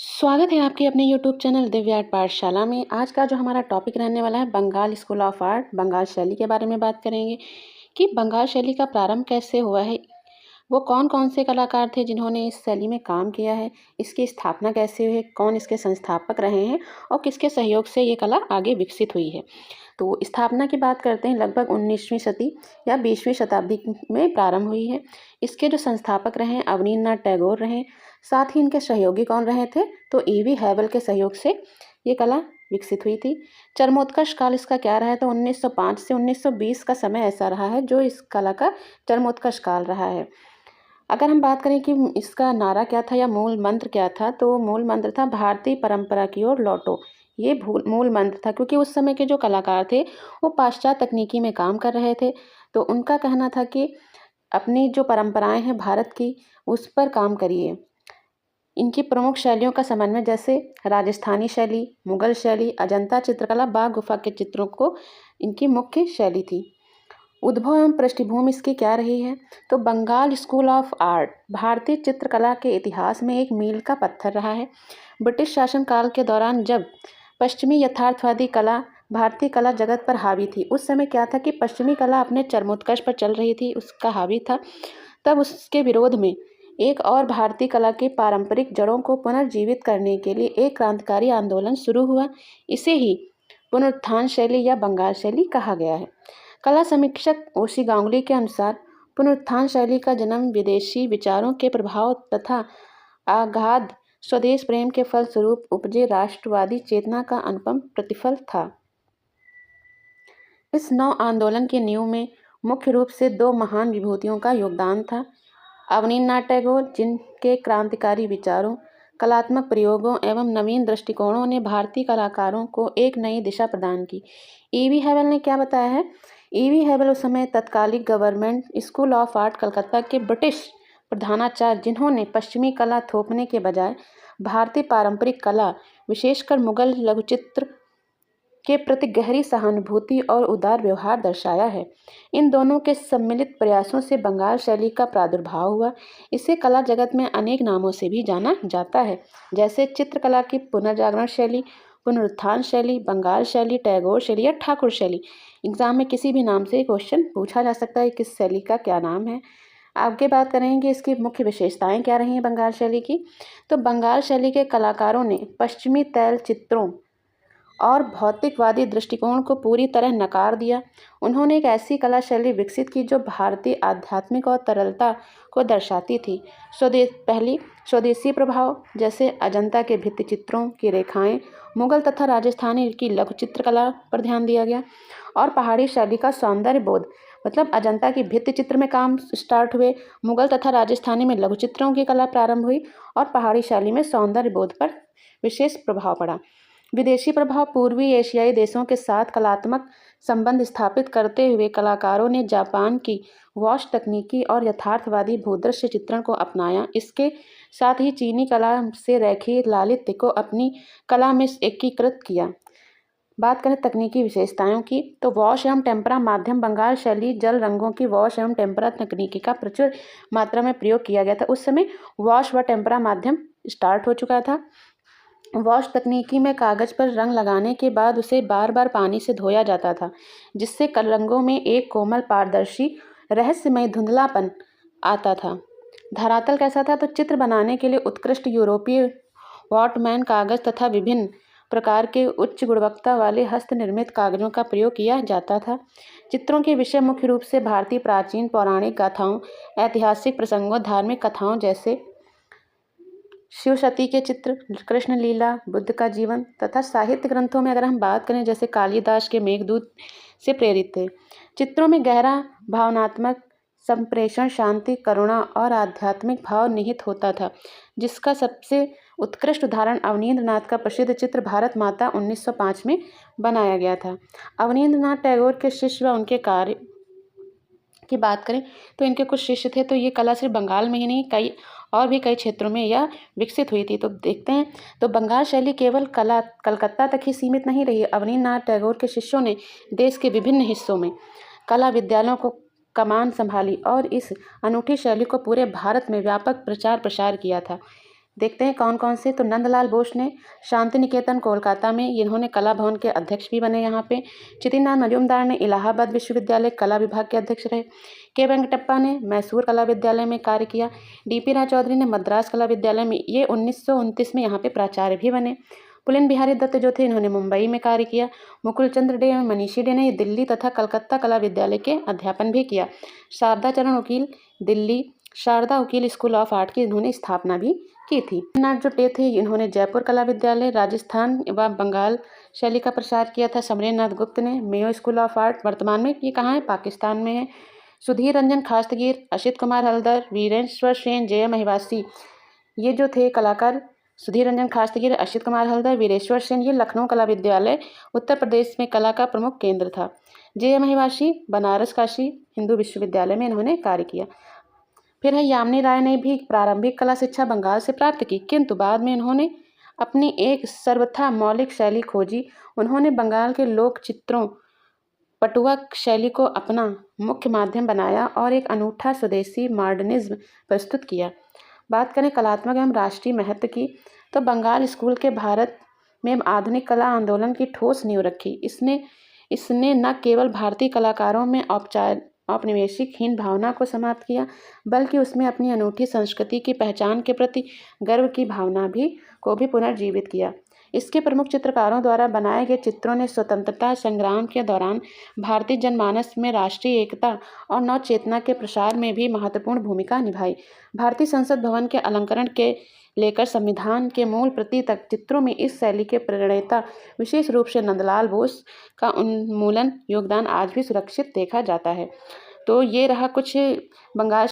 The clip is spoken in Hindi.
स्वागत है आपके अपने YouTube चैनल दिव्य आर्ट पाठशाला में। आज का जो हमारा टॉपिक रहने वाला है Bengal school of art, Bengal शैली के बारे में बात करेंगे कि बंगाल शैली का प्रारंभ कैसे हुआ है, वो कौन कौन से कलाकार थे जिन्होंने इस शैली में काम किया है, इसकी स्थापना कैसे हुई है, कौन इसके संस्थापक रहे हैं और किसके सहयोग से ये कला आगे विकसित हुई है। तो स्थापना की बात करते हैं, लगभग 19वीं सदी या 20वीं शताब्दी में प्रारंभ हुई है। इसके जो संस्थापक रहे अवनींद्रनाथ टैगोर रहे, साथ ही इनके सहयोगी कौन रहे थे, तो E.V. हैवल के सहयोग से ये कला विकसित हुई थी। चरमोत्कर्ष काल इसका क्या रहा है, तो 1905 से 1920 का समय ऐसा रहा है जो इस कला का चरमोत्कर्ष काल रहा है। अगर हम बात करें कि इसका नारा क्या था या मूल मंत्र क्या था, तो मूल मंत्र था भारतीय परंपरा की ओर लौटो। ये मूल मंत्र था, क्योंकि उस समय के जो कलाकार थे वो पाश्चात्य तकनीकी में काम कर रहे थे। तो उनका कहना था कि अपनी जो परंपराएं हैं भारत की, उस पर काम करिए। इनकी प्रमुख शैलियों का समन्वय, जैसे राजस्थानी शैली, मुगल शैली, अजंता चित्रकला, बाघ गुफा के चित्रों को इनकी मुख्य शैली थी। उद्भव एवं पृष्ठभूमि इसकी क्या रही है, तो बंगाल स्कूल ऑफ आर्ट भारतीय चित्रकला के इतिहास में एक मील का पत्थर रहा है। ब्रिटिश शासनकाल के दौरान जब पश्चिमी यथार्थवादी कला भारतीय कला जगत पर हावी थी, उस समय क्या था कि पश्चिमी कला अपने चरमोत्कर्ष पर चल रही थी, उसका हावी था। तब उसके विरोध में एक और भारतीय कला की पारंपरिक जड़ों को पुनर्जीवित करने के लिए एक क्रांतिकारी आंदोलन शुरू हुआ। इसे ही पुनरुत्थान शैली या बंगाल शैली कहा गया है। कला समीक्षक ओसी गांगुली के अनुसार पुनरुत्थान शैली का जन्म विदेशी विचारों के प्रभाव तथा आगाध स्वदेश प्रेम के फलस्वरूप उपजे राष्ट्रवादी चेतना का अनुपम प्रतिफल था। इस नव आंदोलन की नींव में मुख्य रूप से दो महान विभूतियों का योगदान था। अवनींद्रनाथ टैगोर, जिनके क्रांतिकारी विचारों, कलात्मक प्रयोगों एवं नवीन दृष्टिकोणों ने भारतीय कलाकारों को एक नई दिशा प्रदान की। E.V. हैवल ने क्या बताया है, E.V. हैवल उस समय तत्कालिक government school of art Calcutta के ब्रिटिश प्रधानाचार्य, जिन्होंने पश्चिमी कला थोपने के बजाय भारतीय पारंपरिक कला, विशेषकर मुगल लघुचित्र के प्रति गहरी सहानुभूति और उदार व्यवहार दर्शाया है। इन दोनों के सम्मिलित प्रयासों से बंगाल शैली का प्रादुर्भाव हुआ। इसे कला जगत में अनेक नामों से भी जाना जाता है, जैसे चित्रकला की पुनर्जागरण शैली, पुनरुत्थान शैली, बंगाल शैली, टैगोर शैली या ठाकुर शैली। एग्जाम में किसी भी नाम से क्वेश्चन पूछा जा सकता है, किस शैली का क्या नाम है। आगे बात करेंगे इसकी मुख्य विशेषताएं क्या रही हैं बंगाल शैली की। तो बंगाल शैली के कलाकारों ने पश्चिमी तैल चित्रों और भौतिकवादी दृष्टिकोण को पूरी तरह नकार दिया। उन्होंने एक ऐसी कला शैली विकसित की जो भारतीय आध्यात्मिक और तरलता को दर्शाती थी। स्वदेशी प्रभाव, जैसे अजंता के भित्ति चित्रों की रेखाएं, मुगल तथा राजस्थानी की लघु चित्रकला पर ध्यान दिया गया। और पहाड़ी शैली का सौंदर्य बोध, मतलब अजंता की भित्ति चित्र में काम स्टार्ट हुए, मुगल तथा राजस्थानी में लघु चित्रों की कला प्रारंभ हुई और पहाड़ी शैली में सौंदर्य बोध पर विशेष प्रभाव पड़ा। विदेशी प्रभाव, पूर्वी एशियाई देशों के साथ कलात्मक संबंध स्थापित करते हुए कलाकारों ने जापान की वॉश तकनीकी और यथार्थवादी भूदृश्य चित्रण को अपनाया। इसके साथ ही चीनी कला से रेखीय लालित्य को अपनी कला में एकीकृत किया। बात करें तकनीकी विशेषताओं की, तो वॉश एवं टेम्परा माध्यम बंगाल शैली जल रंगों की वॉश एवं टेम्परा तकनीकी का प्रचुर मात्रा में प्रयोग किया गया था। उस समय वॉश व टेम्परा माध्यम स्टार्ट हो चुका था। वॉश तकनीकी में कागज पर रंग लगाने के बाद उसे बार बार पानी से धोया जाता था, जिससे रंगों में एक कोमल, पारदर्शी, रहस्यमय धुंधलापन आता था। धरातल कैसा था, तो चित्र बनाने के लिए उत्कृष्ट यूरोपीय वॉटमैन कागज तथा विभिन्न प्रकार के उच्च गुणवत्ता वाले हस्त निर्मित कागजों का प्रयोग किया जाता था। चित्रों के विषय मुख्य रूप से भारतीय प्राचीन पौराणिक गाथाओं, ऐतिहासिक प्रसंगों, धार्मिक कथाओं जैसे शिव सती के चित्र, कृष्ण लीला, बुद्ध का जीवन तथा साहित्य ग्रंथों में अगर हम बात करें, जैसे कालिदास के मेघदूत से प्रेरित थे। चित्रों में गहरा भावनात्मक संप्रेषण, शांति, करुणा और आध्यात्मिक भाव निहित होता था, जिसका सबसे उत्कृष्ट उदाहरण अवनींद्रनाथ का प्रसिद्ध चित्र भारत माता 1905 में बनाया गया था। अवनींद्रनाथ टैगोर के शिष्य व उनके कार्य की बात करें तो इनके कुछ शिष्य थे। तो ये कला सिर्फ बंगाल में ही नहीं, कई क्षेत्रों में यह विकसित हुई थी। तो देखते हैं, तो बंगाल शैली केवल कलकत्ता तक ही सीमित नहीं रही। अवनींद्रनाथ टैगोर के शिष्यों ने देश के विभिन्न हिस्सों में कला विद्यालयों को कमान संभाली और इस अनूठी शैली को पूरे भारत में व्यापक प्रचार प्रसार किया था। देखते हैं कौन कौन से। तो नंदलाल बोस ने शांति निकेतन कोलकाता में, इन्होंने कला भवन के अध्यक्ष भी बने यहाँ पे। चितिनाथ मजूमदार ने इलाहाबाद विश्वविद्यालय कला विभाग के अध्यक्ष रहे। के वेंकटप्पा ने मैसूर कला विद्यालय में कार्य किया। डी.पी. राय चौधरी ने मद्रास कला विद्यालय में, ये 1929 में यहाँ पे प्राचार्य भी बने। पुलिन बिहारी दत्त जो थे, इन्होंने मुंबई में कार्य किया। मुकुल चंद्र डे एवं मनीषी डे ने दिल्ली तथा कलकत्ता कला विद्यालय के अध्यापन भी किया। शारदा चरण वकील, दिल्ली शारदा वकील स्कूल ऑफ आर्ट की इन्होंने स्थापना भी की थी। नाथ जो डे थे, इन्होंने जयपुर कला विद्यालय, राजस्थान एवं बंगाल शैली का प्रसार किया था। समरेंद्र नाथ गुप्त ने मेयो स्कूल ऑफ आर्ट, वर्तमान में ये कहाँ है, पाकिस्तान में है। सुधीर रंजन खास्तगीर, असित कुमार हल्दर, वीरेश्वर सेन, जय महिवासी, ये जो थे कलाकार, सुधीर रंजन खास्तगीर, असित कुमार हल्दर, वीरेश्वर सेन, ये लखनऊ कला विद्यालय उत्तर प्रदेश में कला का प्रमुख केंद्र था। जय महिवासी बनारस काशी हिंदू विश्वविद्यालय में इन्होंने कार्य किया। फिर है यामिनी राय ने भी प्रारंभिक कला शिक्षा बंगाल से प्राप्त की, किंतु बाद में इन्होंने अपनी एक सर्वथा मौलिक शैली खोजी। उन्होंने बंगाल के लोक चित्रों पटुआ शैली को अपना मुख्य माध्यम बनाया और एक अनूठा स्वदेशी मॉडर्निज्म प्रस्तुत किया। बात करें कलात्मक एवं राष्ट्रीय महत्व की, तो बंगाल स्कूल के भारत में आधुनिक कला आंदोलन की ठोस नींव रखी। इसने न केवल भारतीय कलाकारों में औपनिवेशिकहीन भावना को समाप्त किया, बल्कि उसमें अपनी अनूठी संस्कृति की पहचान के प्रति गर्व की भावना को भी पुनर्जीवित किया। इसके प्रमुख चित्रकारों द्वारा बनाए गए चित्रों ने स्वतंत्रता संग्राम के दौरान भारतीय जनमानस में राष्ट्रीय एकता और नव चेतना के प्रसार में भी महत्वपूर्ण भूमिका निभाई। भारतीय संसद भवन के अलंकरण के लेकर संविधान के मूल प्रति तक चित्रों में इस शैली के प्रणेता विशेष रूप से नंदलाल बोस का उन्मूलन योगदान आज भी सुरक्षित देखा जाता है। तो ये रहा कुछ बंगाल